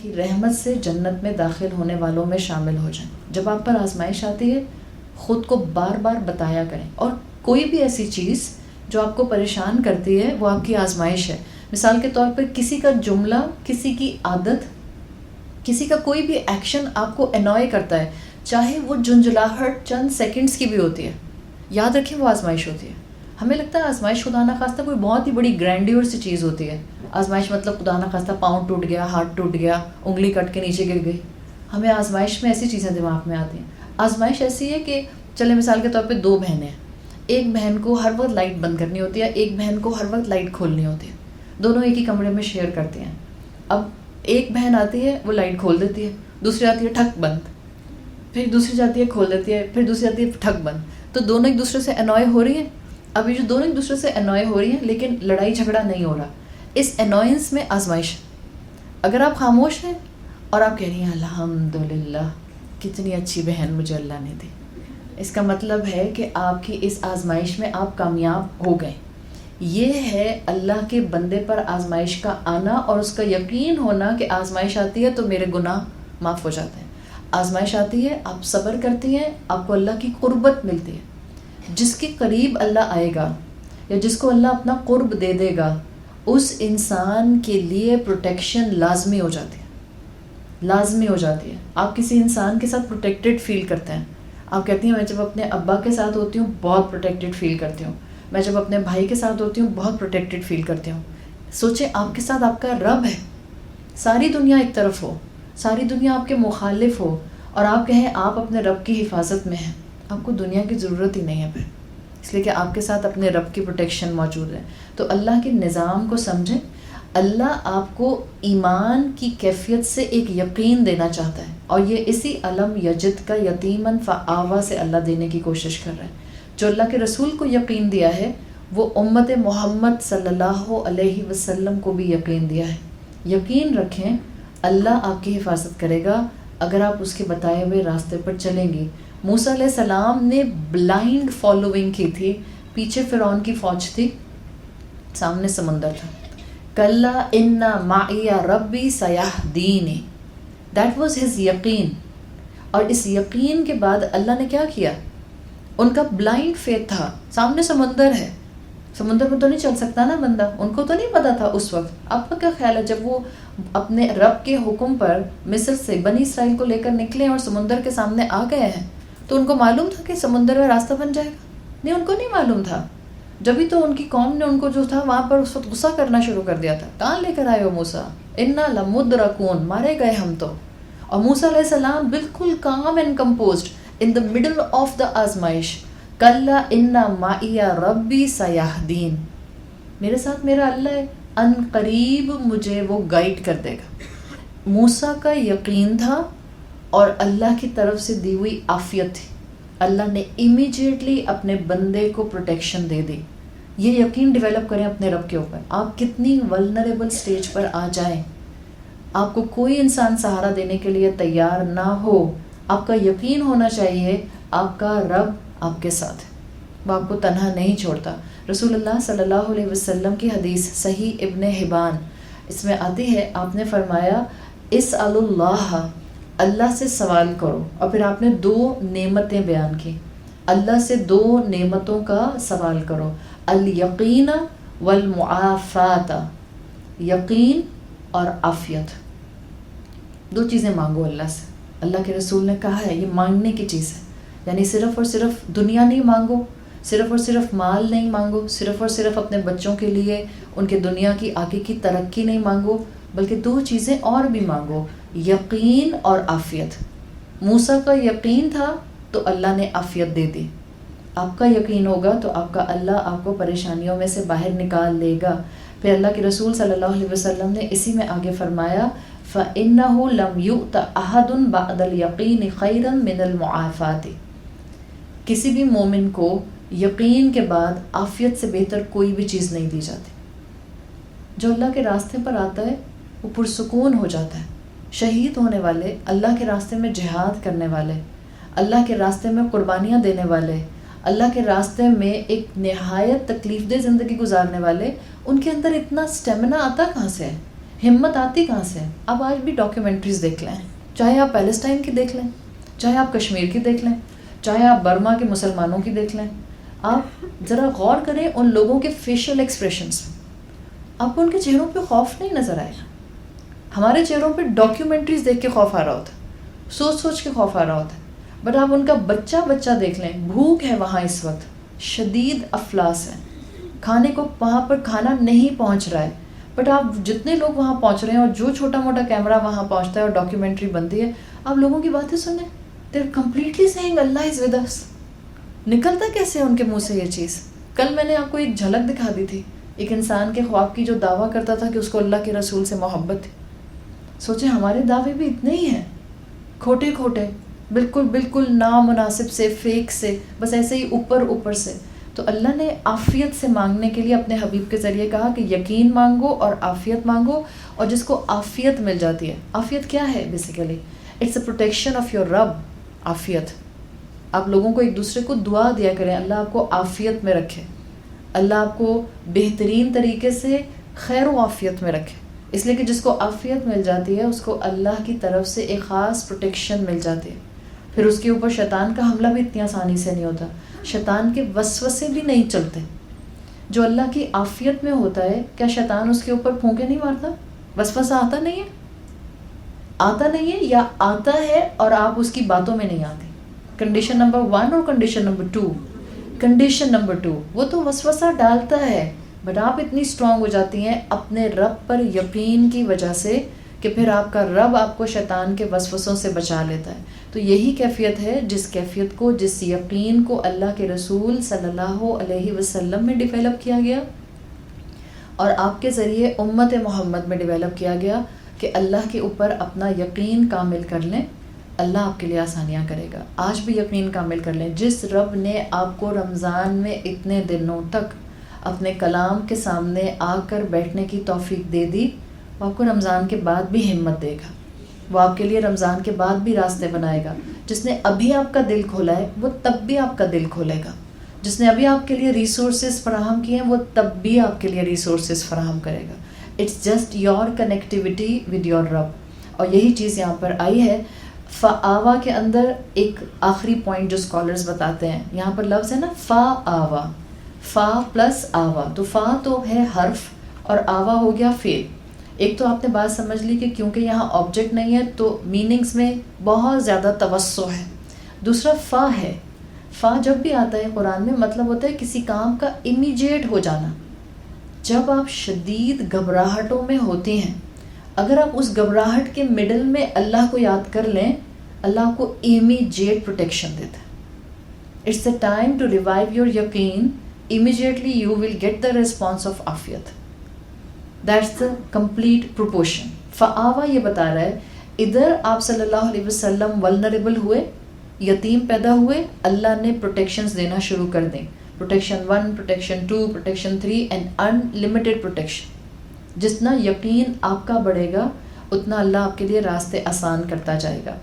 کی رحمت سے جنت میں داخل ہونے والوں میں شامل ہو جائیں. جب آپ پر آزمائش آتی ہے خود کو بار بار بتایا کریں. اور کوئی بھی ایسی چیز جو آپ کو پریشان کرتی ہے وہ آپ کی آزمائش ہے. مثال کے طور پر کسی کا جملہ، کسی کی عادت، کسی کا کوئی بھی ایکشن آپ کو انوائے کرتا ہے، چاہے وہ جھنجھلاہٹ چند سیکنڈز کی بھی ہوتی ہے، یاد رکھیں وہ آزمائش ہوتی ہے. ہمیں لگتا ہے آزمائش خدا نخواستہ کوئی بہت ہی بڑی گرینڈیور سی چیز ہوتی ہے. آزمائش مطلب خدا نخواستہ پاؤں ٹوٹ گیا، ہاتھ ٹوٹ گیا، انگلی کٹ کے نیچے گر گئی. ہمیں آزمائش میں ایسی چیزیں دماغ میں آتی ہیں. آزمائش ایسی ہے کہ چلے مثال کے طور پہ 2 بہنیں ہیں، ایک بہن کو ہر وقت لائٹ بند کرنی ہوتی ہے، ایک بہن کو ہر وقت لائٹ کھولنی ہوتی ہے. دونوں ایک ہی کمرے میں شیئر کرتی ہیں. اب ایک بہن آتی ہے وہ لائٹ کھول دیتی ہے، دوسری آتی ہے ٹھک بند، پھر دوسری جاتی ہے کھول دیتی ہے، پھر دوسری آتی ہے ٹھک بند. تو دونوں ایک دوسرے سے انوائے ہو رہی ہیں. اب یہ جو دونوں ایک دوسرے سے انوائے ہو رہی ہیں لیکن لڑائی جھگڑا نہیں ہو رہا. اس انوائنس میں آزمائش. اگر آپ خاموش ہیں اور آپ کہہ رہی ہیں الحمدللہ کتنی اچھی بہن مجھے اللہ نے دی، اس کا مطلب ہے کہ آپ کی اس آزمائش میں آپ کامیاب ہو گئے. یہ ہے اللہ کے بندے پر آزمائش کا آنا اور اس کا یقین ہونا کہ آزمائش آتی ہے تو میرے گناہ معاف ہو جاتے ہیں. آزمائش آتی ہے، آپ صبر کرتی ہیں، آپ کو اللہ کی قربت ملتی ہے. جس کے قریب اللہ آئے گا یا جس کو اللہ اپنا قرب دے دے گا اس انسان کے لیے پروٹیکشن لازمی ہو جاتی ہے. لازمی ہو جاتی ہے. آپ کسی انسان کے ساتھ پروٹیکٹڈ فیل کرتے ہیں. آپ کہتی ہیں میں جب اپنے ابا کے ساتھ ہوتی ہوں بہت پروٹیکٹڈ فیل کرتی ہوں، میں جب اپنے بھائی کے ساتھ ہوتی ہوں بہت پروٹیکٹڈ فیل کرتی ہوں. سوچیں آپ کے ساتھ آپ کا رب ہے، ساری دنیا ایک طرف ہو، ساری دنیا آپ کے مخالف ہو اور آپ کہیں آپ اپنے رب کی حفاظت میں ہیں، آپ کو دنیا کی ضرورت ہی نہیں ہے پھر، اس لیے کہ آپ کے ساتھ اپنے رب کی پروٹیکشن موجود ہے. تو اللہ کے نظام کو سمجھیں. اللہ آپ کو ایمان کی کیفیت سے ایک یقین دینا چاہتا ہے اور یہ اسی علم یجد کا یتیماً فآویٰ سے اللہ دینے کی کوشش کر رہا ہے. جو اللہ کے رسول کو یقین دیا ہے وہ امت محمد صلی اللہ علیہ وسلم کو بھی یقین دیا ہے. یقین رکھیں اللہ آپ کی حفاظت کرے گا اگر آپ اس کے بتائے ہوئے راستے پر چلیں گی. موسیٰ علیہ السلام نے بلائنڈ فالوئنگ کی تھی. پیچھے فرعون کی فوج تھی، سامنے سمندر تھا. کلا ان معی ربی سیہدینی، دیٹ واز ہز یقین. اور اس یقین کے بعد اللہ نے کیا کیا؟ ان کا بلائنڈ فیتھ تھا، سامنے سمندر ہے، سمندر میں تو نہیں چل سکتا نا بندہ، ان کو تو نہیں پتا تھا اس وقت. آپ کا کیا خیال ہے جب وہ اپنے رب کے حکم پر مصر سے بنی اسرائیل کو لے کر نکلے اور سمندر کے سامنے آ گئے ہیں تو ان کو معلوم تھا کہ سمندر میں راستہ بن جائے گا؟ نہیں، ان کو نہیں معلوم تھا. جبھی تو ان کی قوم نے ان کو جو تھا وہاں پر اس وقت غصہ کرنا شروع کر دیا تھا. کہاں لے کر آئے ہو موسیٰ، انا لمدرکون، مارے گئے ہم تو. اور موسیٰ علیہ السلام بالکل calm and composed in the middle of the آزمائش. کلا ان معی ربی سیہدین، میرے ساتھ میرا اللہ ہے، ان قریب مجھے وہ گائیڈ کر دے گا. موسیٰ کا یقین تھا اور اللہ کی طرف سے دی ہوئی عافیت تھی. اللہ نے امیجیٹلی اپنے بندے کو پروٹیکشن دے دی. یہ یقین ڈیولپ کریں اپنے رب کے اوپر. آپ کتنی ولنریبل سٹیج پر آ جائیں، آپ کو کوئی انسان سہارا دینے کے لیے تیار نہ ہو، آپ کا یقین ہونا چاہیے آپ کا رب آپ کے ساتھ ہے، وہ آپ کو تنہا نہیں چھوڑتا. رسول اللہ صلی اللہ علیہ وسلم کی حدیث صحیح ابن حبان، اس میں آتی ہے، آپ نے فرمایا اسأل اللہ، اللہ سے سوال کرو. اور پھر آپ نے 2 نعمتیں بیان کی. اللہ سے 2 نعمتوں کا سوال کرو، الیقین والمعافات، یقین اور عافیت. 2 چیزیں مانگو اللہ سے. اللہ کے رسول نے کہا ہے یہ مانگنے کی چیز ہے، یعنی صرف اور صرف دنیا نہیں مانگو، صرف اور صرف مال نہیں مانگو، صرف اور صرف اپنے بچوں کے لیے ان کے دنیا کی آگے کی ترقی نہیں مانگو، بلکہ 2 چیزیں اور بھی مانگو، یقین اور عافیت. موسیٰ کا یقین تھا تو اللہ نے عافیت دے دی. آپ کا یقین ہوگا تو آپ کا اللہ آپ کو پریشانیوں میں سے باہر نکال لے گا. پھر اللہ کے رسول صلی اللہ علیہ وسلم نے اسی میں آگے فرمایا فَإِنَّهُ لَمْ يُؤْتَ أَحَدٌ بَعْدَ الْيَقِينِ خَيْرًا مِنَ الْمُعَافَاتِ. کسی بھی مومن کو یقین کے بعد عافیت سے بہتر کوئی بھی چیز نہیں دی جاتی. جو اللہ کے راستے پر آتا ہے وہ پرسکون ہو جاتا ہے. شہید ہونے والے، اللہ کے راستے میں جہاد کرنے والے، اللہ کے راستے میں قربانیاں دینے والے، اللہ کے راستے میں ایک نہایت تکلیف دہ زندگی گزارنے والے، ان کے اندر اتنا سٹیمنا آتا کہاں سے ہے ہمت آتی کہاں سے؟ آپ آج بھی ڈاکیومنٹریز دیکھ لیں، چاہے آپ پیلسٹائن کی دیکھ لیں، چاہے آپ کشمیر کی دیکھ لیں، چاہے آپ برما کے مسلمانوں کی دیکھ لیں. آپ ذرا غور کریں ان لوگوں کے فیشیل ایکسپریشنس میں، آپ کو ان کے چہروں پہ خوف نہیں نظر آئے گا. ہمارے چہروں پہ ڈاکیومنٹریز دیکھ کے خوف آ رہا ہوتا ہے، سوچ سوچ کے خوف آ رہا ہوتا ہے. بٹ آپ ان کا بچہ دیکھ لیں، بھوک ہے وہاں اس وقت، شدید افلاس ہے، کھانے کو وہاں پر کھانا نہیں پہنچ رہا ہے. بٹ آپ جتنے لوگ وہاں پہنچ رہے ہیں اور جو چھوٹا موٹا کیمرہ وہاں پہنچتا ہے اور ڈاکیومنٹری بنتی ہے، آپ لوگوں کی باتیں سنیں، they are completely saying Allah is with us. نکلتا کیسے ان کے منہ سے یہ چیز؟ کل میں نے آپ کو ایک جھلک دکھا دی تھی ایک انسان کے خواب کی جو دعویٰ کرتا تھا کہ اس کو اللہ کے رسول سے محبت تھی. سوچیں ہمارے دعوے بھی اتنے ہی ہیں، کھوٹے کھوٹے، بالکل نامناسب سے، فیک سے، بس ایسے ہی اوپر سے. تو اللہ نے عافیت سے مانگنے کے لیے اپنے حبیب کے ذریعے کہا کہ یقین مانگو اور عافیت مانگو. اور جس کو عافیت مل جاتی ہے، عافیت کیا ہے basically? It's a protection of your Rabb. عافیت، آپ لوگوں کو ایک دوسرے کو دعا دیا کریں اللہ آپ کو عافیت میں رکھے، اللہ آپ کو بہترین طریقے سے خیر و عافیت میں رکھے. اس لیے کہ جس کو عافیت مل جاتی ہے اس کو اللہ کی طرف سے ایک خاص پروٹیکشن مل جاتی ہے. پھر اس کے اوپر شیطان کا حملہ بھی اتنی آسانی سے نہیں ہوتا، شیطان کے وسوسے بھی نہیں چلتے. جو اللہ کی عافیت میں ہوتا ہے، کیا شیطان اس کے اوپر پھونکے نہیں مارتا؟ وسوسہ آتا نہیں ہے یا آتا ہے اور آپ اس کی باتوں میں نہیں آتے؟ کنڈیشن نمبر 1 اور کنڈیشن نمبر 2. کنڈیشن نمبر 2، وہ تو وسوسہ ڈالتا ہے بٹ آپ اتنی اسٹرانگ ہو جاتی ہیں اپنے رب پر یقین کی وجہ سے کہ پھر آپ کا رب آپ کو شیطان کے وسوسوں سے بچا لیتا ہے. تو یہی کیفیت ہے جس کیفیت کو، جس یقین کو اللہ کے رسول صلی اللہ علیہ وسلم میں ڈیولپ کیا گیا اور آپ کے ذریعے امت محمد میں ڈیولپ کیا گیا کہ اللہ کے اوپر اپنا یقین کامل کر لیں، اللہ آپ کے لیے آسانیاں کرے گا. آج بھی یقین کامل کر لیں، جس رب نے آپ کو رمضان میں اتنے دنوں تک اپنے کلام کے سامنے آ کر بیٹھنے کی توفیق دے دی، وہ آپ کو رمضان کے بعد بھی ہمت دے گا، وہ آپ کے لیے رمضان کے بعد بھی راستے بنائے گا. جس نے ابھی آپ کا دل کھولا ہے وہ تب بھی آپ کا دل کھولے گا، جس نے ابھی آپ کے لیے ریسورسز فراہم کیے ہیں وہ تب بھی آپ کے لیے ریسورسز فراہم کرے گا. It's just your connectivity with your رب. اور یہی چیز یہاں پر آئی ہے. فآوا کے اندر ایک آخری پوائنٹ جو اسکالرز بتاتے ہیں، یہاں پر لفظ ہے نا فا آوا، فا پلس آوا. تو فا تو ہے حرف اور آوا ہو گیا فعل. ایک تو آپ نے بات سمجھ لی کہ کیونکہ یہاں آبجیکٹ نہیں ہے تو میننگز میں بہت زیادہ توسع ہے. دوسرا فا ہے، فا جب بھی آتا ہے قرآن میں مطلب ہوتا ہے کسی کام کا امیجیٹ ہو جانا. جب آپ شدید گھبراہٹوں میں ہوتے ہیں، اگر آپ اس گھبراہٹ کے مڈل میں اللہ کو یاد کر لیں، اللہ آپ کو امیجیٹ پروٹیکشن دیتا ہے. It's a time to revive your یقین، immediately you will get the response of عافیت. That's the complete proportion. فآوا یہ بتا رہا ہے ادھر آپ صلی اللہ علیہ وسلم ولنریبل ہوئے، یتیم پیدا ہوئے، اللہ نے پروٹیکشنز دینا شروع کر دیں. Protection 1، protection 2، protection 3 and unlimited protection. جتنا یقین آپ کا بڑھے گا اتنا اللہ آپ کے لیے راستے آسان کرتا جائے گا.